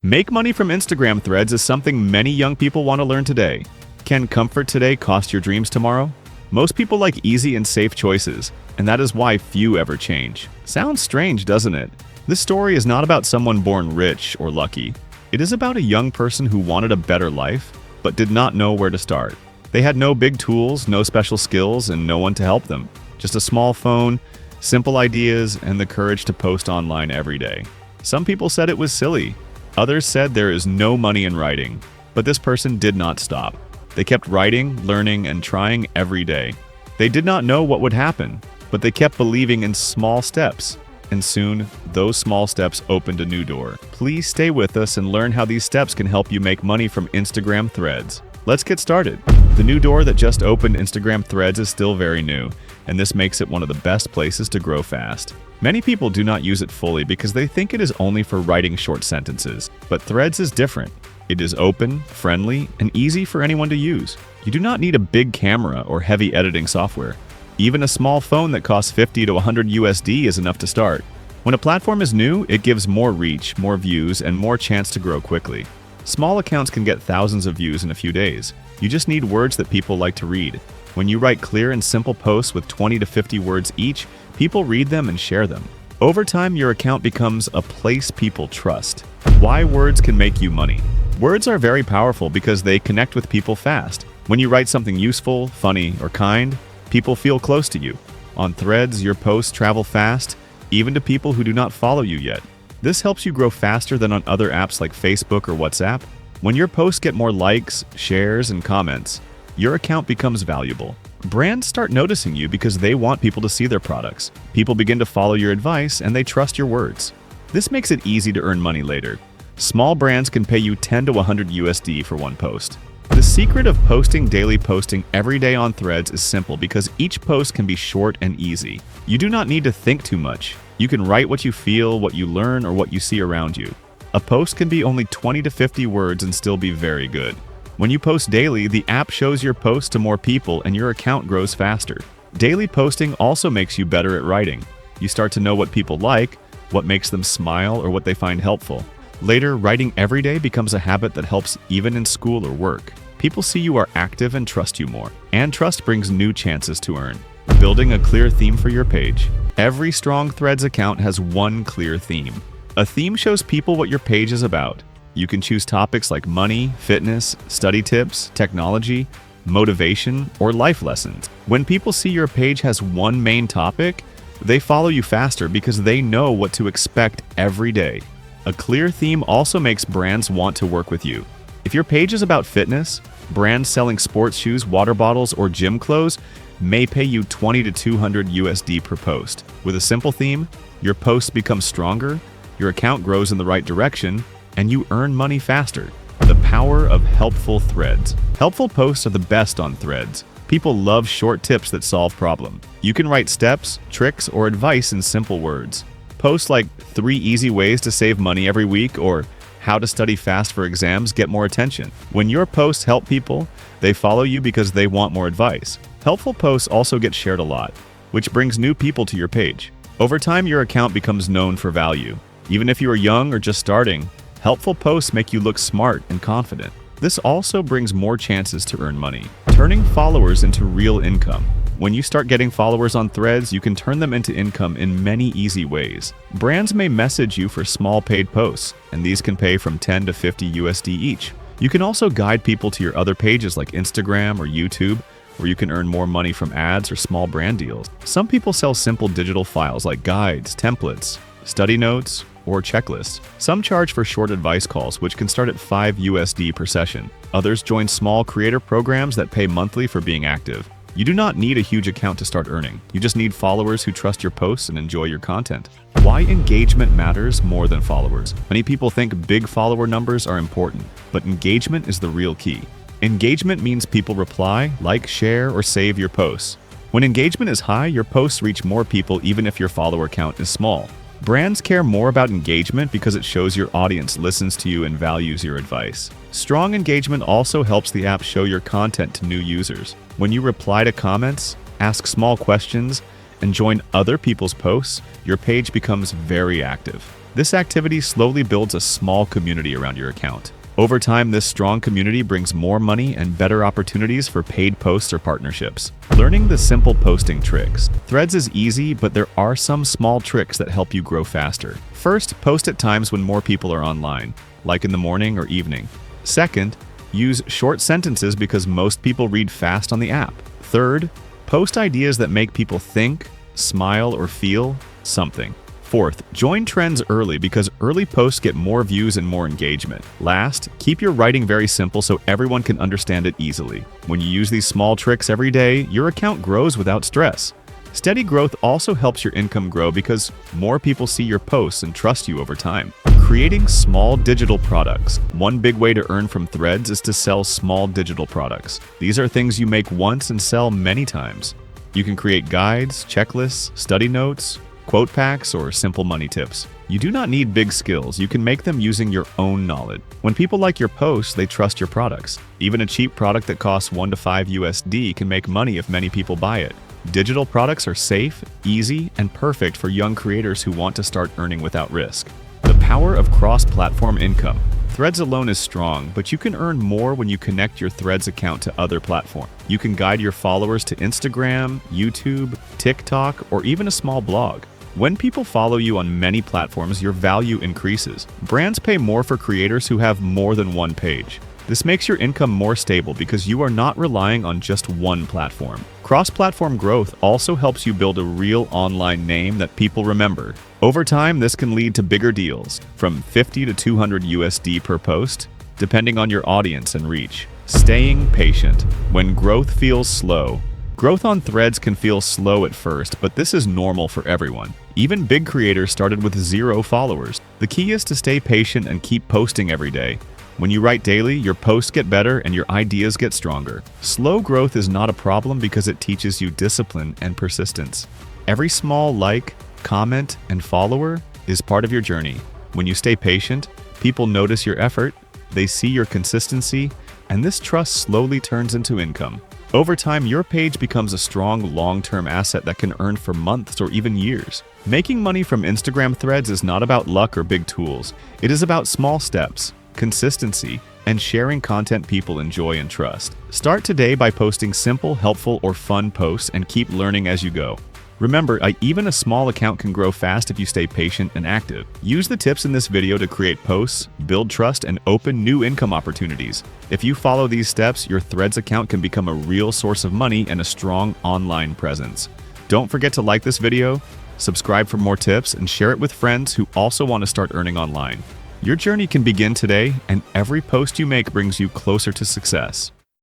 Make money from Instagram threads is something many young people want to learn today. Can comfort today cost your dreams tomorrow? Most people like easy and safe choices, and that is why few ever change. Sounds strange, doesn't it? This story is not about someone born rich or lucky. It is about a young person who wanted a better life, but did not know where to start. They had no big tools, no special skills, and no one to help them. Just a small phone, simple ideas, and the courage to post online every day. Some people said it was silly. Others said there is no money in writing, but this person did not stop. They kept writing, learning, and trying every day. They did not know what would happen, but they kept believing in small steps, and soon, those small steps opened a new door. Please stay with us and learn how these steps can help you make money from Instagram threads. Let's get started. The new door that just opened Instagram threads is still very new, and this makes it one of the best places to grow fast. Many people do not use it fully because they think it is only for writing short sentences, but Threads is different. It is open, friendly, and easy for anyone to use. You do not need a big camera or heavy editing software. Even a small phone that costs 50 to 100 USD is enough to start. When a platform is new, it gives more reach, more views, and more chance to grow quickly. Small accounts can get thousands of views in a few days. You just need words that people like to read. When you write clear and simple posts with 20 to 50 words each, people read them and share them. Over time, your account becomes a place people trust. Why words can make you money? Words are very powerful because they connect with people fast. When you write something useful, funny, or kind, people feel close to you. On Threads, your posts travel fast, even to people who do not follow you yet. This helps you grow faster than on other apps like Facebook or WhatsApp. When your posts get more likes, shares, and comments, your account becomes valuable. Brands start noticing you because they want people to see their products. People begin to follow your advice and they trust your words. This makes it easy to earn money later. Small brands can pay you 10 to 100 USD for one post. The secret of posting every day on Threads is simple because each post can be short and easy. You do not need to think too much. You can write what you feel, what you learn, or what you see around you. A post can be only 20 to 50 words and still be very good. When you post daily, the app shows your posts to more people and your account grows faster. Daily posting also makes you better at writing. You start to know what people like, what makes them smile, or what they find helpful. Later, writing every day becomes a habit that helps even in school or work. People see you are active and trust you more. And trust brings new chances to earn. Building a clear theme for your page. Every strong Threads account has one clear theme. A theme shows people what your page is about. You can choose topics like money, fitness, study tips, technology, motivation, or life lessons. When people see your page has one main topic, they follow you faster because they know what to expect every day. A clear theme also makes brands want to work with you. If your page is about fitness, brands selling sports shoes, water bottles, or gym clothes may pay you 20 to 200 USD per post. With a simple theme, your posts become stronger, your account grows in the right direction, and you earn money faster. The power of helpful threads. Helpful posts are the best on Threads. People love short tips that solve problems. You can write steps, tricks, or advice in simple words. Posts like 3 easy ways to save money every week or how to study fast for exams get more attention. When your posts help people, they follow you because they want more advice. Helpful posts also get shared a lot, which brings new people to your page. Over time, your account becomes known for value. Even if you are young or just starting, helpful posts make you look smart and confident. This also brings more chances to earn money. Turning followers into real income. When you start getting followers on Threads, you can turn them into income in many easy ways. Brands may message you for small paid posts, and these can pay from 10 to 50 USD each. You can also guide people to your other pages like Instagram or YouTube, where you can earn more money from ads or small brand deals. Some people sell simple digital files like guides, templates, study notes, or checklists. Some charge for short advice calls, which can start at 5 USD per session. Others join small creator programs that pay monthly for being active. You do not need a huge account to start earning. You just need followers who trust your posts and enjoy your content. Why engagement matters more than followers. Many people think big follower numbers are important, but engagement is the real key. Engagement means people reply, like, share, or save your posts. When engagement is high, your posts reach more people even if your follower count is small. Brands care more about engagement because it shows your audience listens to you and values your advice. Strong engagement also helps the app show your content to new users. When you reply to comments, ask small questions, and join other people's posts, your page becomes very active. This activity slowly builds a small community around your account. Over time, this strong community brings more money and better opportunities for paid posts or partnerships. Learning the simple posting tricks. Threads is easy, but there are some small tricks that help you grow faster. First, post at times when more people are online, like in the morning or evening. Second, use short sentences because most people read fast on the app. Third, post ideas that make people think, smile, or feel something. Fourth, join trends early because early posts get more views and more engagement. Last, keep your writing very simple so everyone can understand it easily. When you use these small tricks every day, your account grows without stress. Steady growth also helps your income grow because more people see your posts and trust you over time. Creating small digital products. One big way to earn from Threads is to sell small digital products. These are things you make once and sell many times. You can create guides, checklists, study notes, quote packs, or simple money tips. You do not need big skills. You can make them using your own knowledge. When people like your posts, they trust your products. Even a cheap product that costs $1 to $5 can make money if many people buy it. Digital products are safe, easy, and perfect for young creators who want to start earning without risk. The power of cross-platform income. Threads alone is strong, but you can earn more when you connect your Threads account to other platforms. You can guide your followers to Instagram, YouTube, TikTok, or even a small blog. When people follow you on many platforms, your value increases. Brands pay more for creators who have more than one page. This makes your income more stable because you are not relying on just one platform. Cross-platform growth also helps you build a real online name that people remember. Over time, this can lead to bigger deals, from $50 to $200 per post, depending on your audience and reach. Staying patient. When growth feels slow. Growth on Threads can feel slow at first, but this is normal for everyone. Even big creators started with 0 followers. The key is to stay patient and keep posting every day. When you write daily, your posts get better and your ideas get stronger. Slow growth is not a problem because it teaches you discipline and persistence. Every small like, comment, and follower is part of your journey. When you stay patient, people notice your effort, they see your consistency, and this trust slowly turns into income. Over time, your page becomes a strong long-term asset that can earn for months or even years. Making money from Instagram Threads is not about luck or big tools. It is about small steps, consistency, and sharing content people enjoy and trust. Start today by posting simple, helpful, or fun posts and keep learning as you go. Remember, even a small account can grow fast if you stay patient and active. Use the tips in this video to create posts, build trust, and open new income opportunities. If you follow these steps, your Threads account can become a real source of money and a strong online presence. Don't forget to like this video, subscribe for more tips, and share it with friends who also want to start earning online. Your journey can begin today, and every post you make brings you closer to success.